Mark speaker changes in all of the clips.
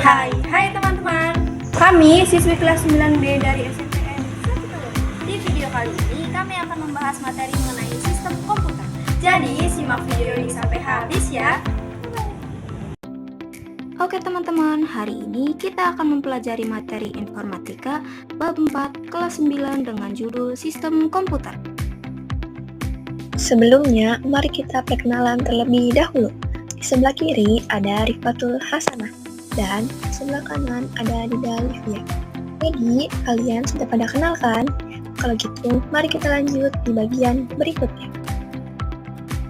Speaker 1: Hai teman-teman. Kami siswi kelas 9B dari SMPN 1 Kalori.
Speaker 2: Di video kali ini kami akan membahas materi mengenai sistem komputer.
Speaker 1: Jadi simak video ini sampai habis ya.
Speaker 2: Oke teman-teman, hari ini kita akan mempelajari materi informatika bab 4 kelas 9 dengan judul sistem komputer.
Speaker 3: Sebelumnya, mari kita perkenalan terlebih dahulu. Di sebelah kiri ada Rifatul Hasanah dan di sebelah kanan ada Dida Livia. Jadi, kalian sudah pada kenal kan? Kalau gitu, mari kita lanjut di bagian berikutnya.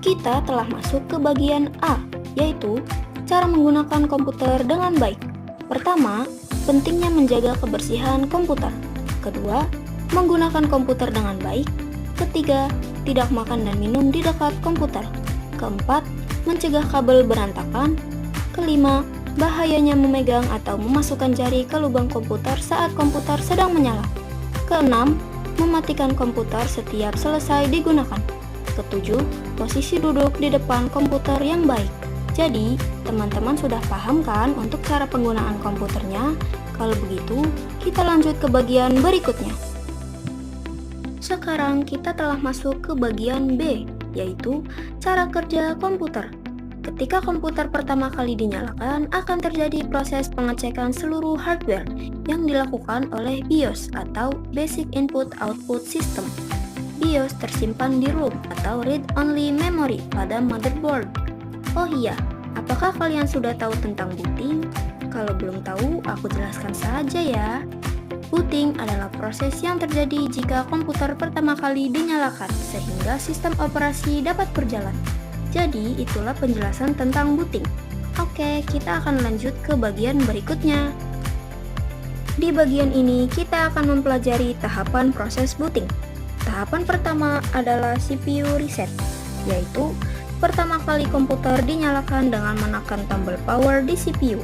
Speaker 2: Kita telah masuk ke bagian A, yaitu cara menggunakan komputer dengan baik. Pertama, pentingnya menjaga kebersihan komputer. Kedua, menggunakan komputer dengan baik. Ketiga, tidak makan dan minum di dekat komputer. Keempat, mencegah kabel berantakan. Kelima, bahayanya memegang atau memasukkan jari ke lubang komputer saat komputer sedang menyala. Keenam, mematikan komputer setiap selesai digunakan. Ketujuh, posisi duduk di depan komputer yang baik. Jadi, teman-teman sudah paham kan untuk cara penggunaan komputernya? Kalau begitu, kita lanjut ke bagian berikutnya. Sekarang kita telah masuk ke bagian B, yaitu cara kerja komputer. Ketika komputer pertama kali dinyalakan, akan terjadi proses pengecekan seluruh hardware yang dilakukan oleh BIOS atau Basic Input Output System. BIOS tersimpan di ROM atau Read Only Memory pada motherboard. Oh iya, apakah kalian sudah tahu tentang booting? Kalau belum tahu, aku jelaskan saja ya. Booting adalah proses yang terjadi jika komputer pertama kali dinyalakan sehingga sistem operasi dapat berjalan. Jadi, itulah penjelasan tentang booting. Oke, kita akan lanjut ke bagian berikutnya. Di bagian ini, kita akan mempelajari tahapan proses booting. Tahapan pertama adalah CPU reset, yaitu pertama kali komputer dinyalakan dengan menekan tombol power di CPU.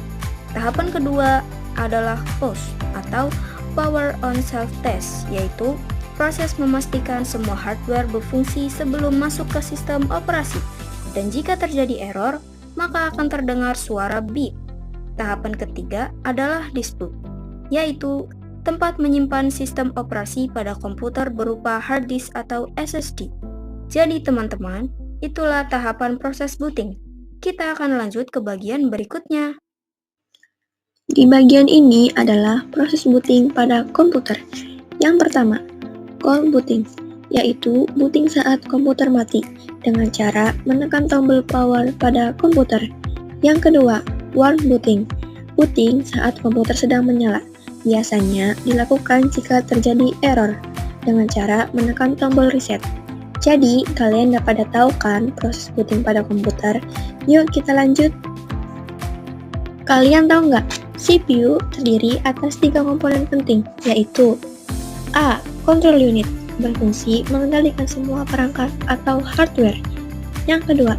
Speaker 2: Tahapan kedua adalah POS atau Power on Self-Test, yaitu proses memastikan semua hardware berfungsi sebelum masuk ke sistem operasi. Dan jika terjadi error, maka akan terdengar suara beep. Tahapan ketiga adalah disk-boot, yaitu tempat menyimpan sistem operasi pada komputer berupa hard disk atau SSD. Jadi teman-teman, itulah tahapan proses booting. Kita akan lanjut ke bagian berikutnya.
Speaker 3: Di bagian ini adalah proses booting pada komputer. Yang pertama, cold booting, yaitu booting saat komputer mati dengan cara menekan tombol power pada komputer. Yang kedua, warm booting, booting saat komputer sedang menyala. Biasanya dilakukan jika terjadi error dengan cara menekan tombol reset. Jadi, kalian dapat tahu kan proses booting pada komputer? Yuk kita lanjut. Kalian tahu nggak? CPU terdiri atas 3 komponen penting, yaitu A. Control unit, berfungsi mengendalikan semua perangkat atau hardware. Yang kedua,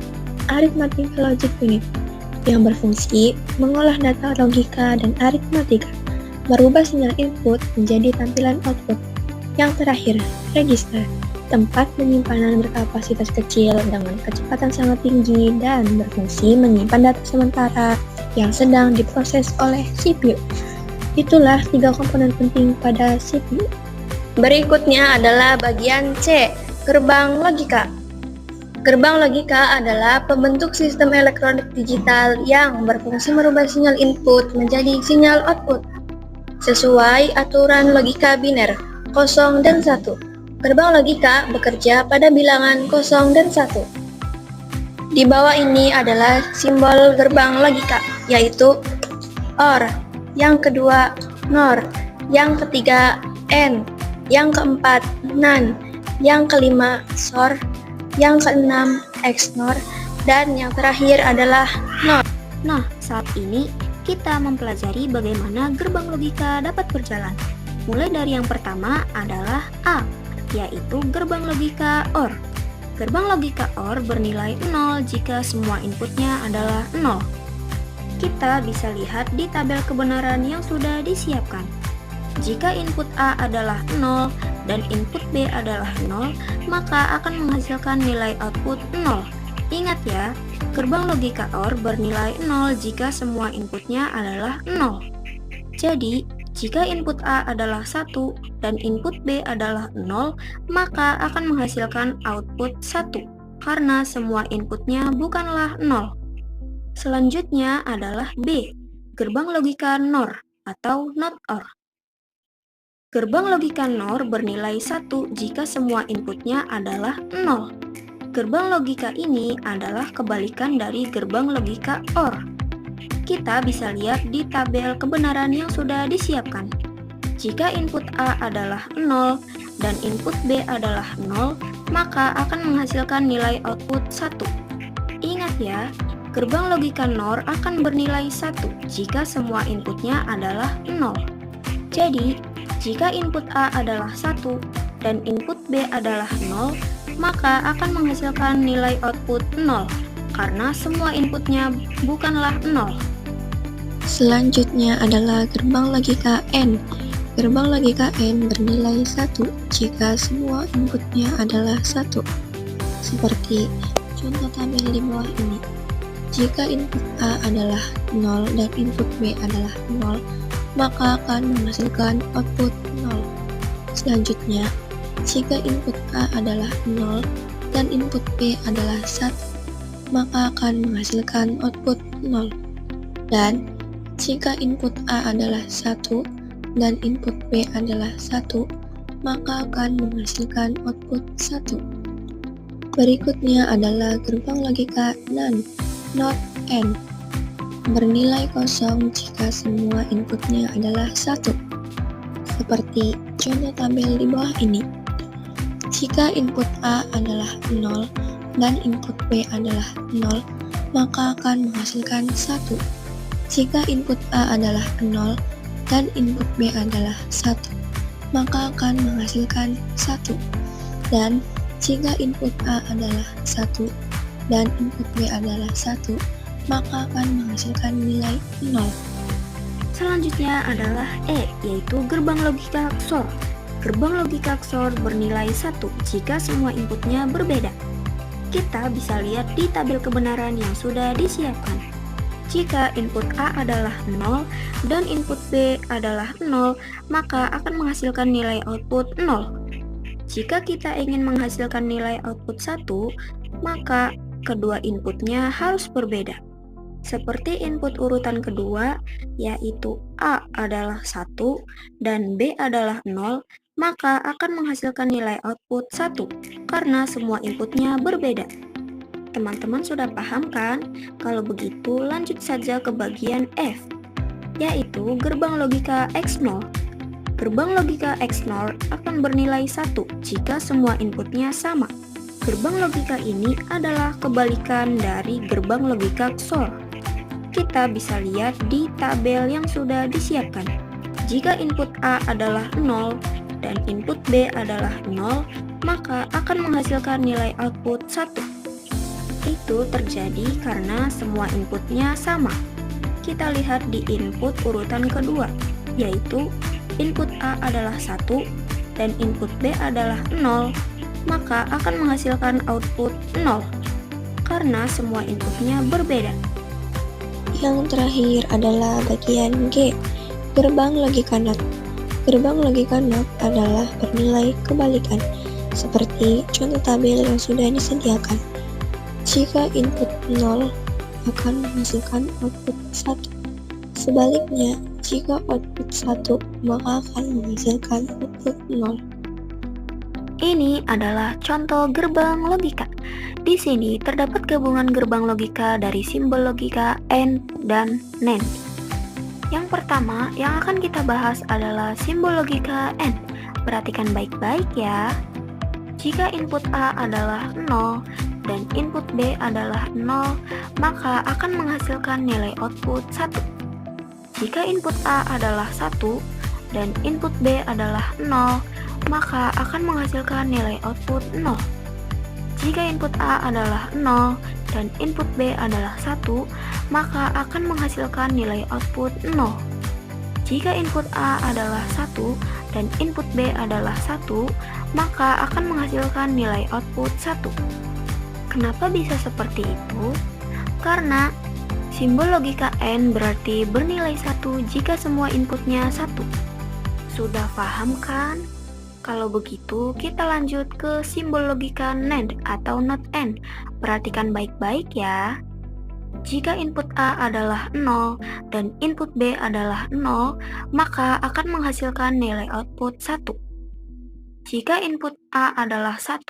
Speaker 3: Arithmetic logic unit, yang berfungsi mengolah data logika dan aritmatika, merubah sinyal input menjadi tampilan output. Yang terakhir, register, tempat penyimpanan berkapasitas kecil dengan kecepatan sangat tinggi dan berfungsi menyimpan data sementara yang sedang diproses oleh CPU. Itulah 3 komponen penting pada CPU. Berikutnya adalah bagian C, gerbang logika. Gerbang logika adalah pembentuk sistem elektronik digital yang berfungsi merubah sinyal input menjadi sinyal output sesuai aturan logika biner 0 dan 1. Gerbang logika bekerja pada bilangan 0 dan 1. Di bawah ini adalah simbol gerbang logika, yaitu OR, yang kedua NOR, yang ketiga AND, yang keempat NAND, yang kelima XOR, yang keenam XNOR, dan yang terakhir adalah NOR.
Speaker 2: Nah, saat ini kita mempelajari bagaimana gerbang logika dapat berjalan. Mulai dari yang pertama adalah A, yaitu gerbang logika OR. Gerbang logika OR bernilai 0 jika semua inputnya adalah 0. Kita bisa lihat di tabel kebenaran yang sudah disiapkan. Jika input A adalah 0 dan input B adalah 0, maka akan menghasilkan nilai output 0. Ingat ya, gerbang logika OR bernilai 0 jika semua inputnya adalah 0. Jadi, jika input A adalah 1 dan input B adalah 0, maka akan menghasilkan output 1 karena semua inputnya bukanlah 0. Selanjutnya adalah B, gerbang logika NOR atau NOT OR. Gerbang logika NOR bernilai 1 jika semua inputnya adalah 0. Gerbang logika ini adalah kebalikan dari gerbang logika OR. Kita bisa lihat di tabel kebenaran yang sudah disiapkan. Jika input A adalah 0 dan input B adalah 0, maka akan menghasilkan nilai output 1. Ingat ya, gerbang logika NOR akan bernilai 1 jika semua inputnya adalah 0. Jadi, jika input A adalah 1 dan input B adalah 0, maka akan menghasilkan nilai output 0 karena semua inputnya bukanlah 0.
Speaker 3: Selanjutnya adalah gerbang logika N. Gerbang logika N bernilai 1 jika semua inputnya adalah 1. Seperti contoh tabel di bawah ini. Jika input A adalah 0 dan input B adalah 0, maka akan menghasilkan output 0. Selanjutnya, jika input A adalah 0 dan input B adalah 1, maka akan menghasilkan output 0. Dan jika input A adalah 1 dan input B adalah 1, maka akan menghasilkan output 1. Berikutnya adalah gerbang logika NaN, NOT AND. Bernilai kosong jika semua inputnya adalah 1. Seperti contoh tabel di bawah ini. Jika input A adalah 0 dan input B adalah 0, maka akan menghasilkan 1. Jika input A adalah 0 dan input B adalah 1, maka akan menghasilkan 1. Dan jika input A adalah 1 dan input B adalah 1, maka akan menghasilkan nilai 0.
Speaker 2: Selanjutnya adalah E, yaitu gerbang logika XOR. Gerbang logika XOR bernilai 1 jika semua inputnya berbeda. Kita bisa lihat di tabel kebenaran yang sudah disiapkan. Jika input A adalah 0 dan input B adalah 0, maka akan menghasilkan nilai output 0. Jika kita ingin menghasilkan nilai output 1, maka kedua inputnya harus berbeda. Seperti input urutan kedua, yaitu A adalah 1 dan B adalah 0, maka akan menghasilkan nilai output 1 karena semua inputnya berbeda. Teman-teman sudah paham kan? Kalau begitu lanjut saja ke bagian F, yaitu gerbang logika XNOR. Gerbang logika XNOR akan bernilai 1 jika semua inputnya sama. Gerbang logika ini adalah kebalikan dari gerbang logika XOR. Kita bisa lihat di tabel yang sudah disiapkan. Jika input A adalah 0 dan input B adalah 0, maka akan menghasilkan nilai output 1. Itu terjadi karena semua inputnya sama. Kita lihat di input urutan kedua, yaitu input A adalah 1 dan input B adalah 0, maka akan menghasilkan output 0 karena semua inputnya berbeda.
Speaker 3: Yang terakhir adalah bagian G, gerbang logika NOT. Gerbang logika NOT adalah bernilai kebalikan, seperti contoh tabel yang sudah disediakan. Jika input 0 akan menghasilkan output 1. Sebaliknya, jika output 1 maka akan menghasilkan output 0.
Speaker 2: Ini adalah contoh gerbang logika. Di sini terdapat gabungan gerbang logika dari simbol logika AND dan NAND. Yang pertama yang akan kita bahas adalah simbol logika AND. Perhatikan baik-baik ya. Jika input A adalah 0 dan input B adalah 0, maka akan menghasilkan nilai output 1. Jika input A adalah 1 dan input B adalah 0, maka akan menghasilkan nilai output 0. Jika input A adalah 0 dan input B adalah 1, maka akan menghasilkan nilai output 0. Jika input A adalah 1 dan input B adalah 1, maka akan menghasilkan nilai output 1. Kenapa bisa seperti itu? Karena simbol logika AND berarti bernilai 1 jika semua inputnya 1. Sudah paham kan? Kalau begitu, kita lanjut ke simbol logika NAND atau not AND. Perhatikan baik-baik ya. Jika input A adalah 0 dan input B adalah 0, maka akan menghasilkan nilai output 1. Jika input A adalah 1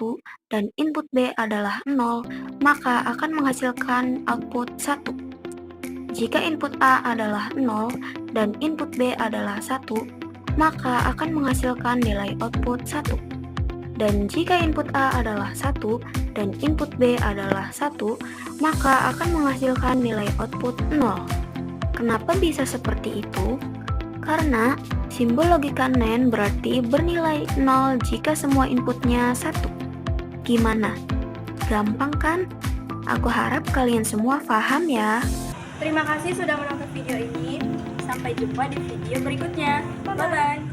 Speaker 2: dan input B adalah 0, maka akan menghasilkan output 1. Jika input A adalah 0 dan input B adalah 1, maka akan menghasilkan nilai output 1. Dan jika input A adalah 1 dan input B adalah 1, maka akan menghasilkan nilai output 0. Kenapa bisa seperti itu? Karena simbol logika NAND berarti bernilai 0 jika semua inputnya 1. Gimana? Gampang kan? Aku harap kalian semua paham ya.
Speaker 1: Terima kasih sudah menonton video ini. Sampai jumpa di video berikutnya. Bye-bye.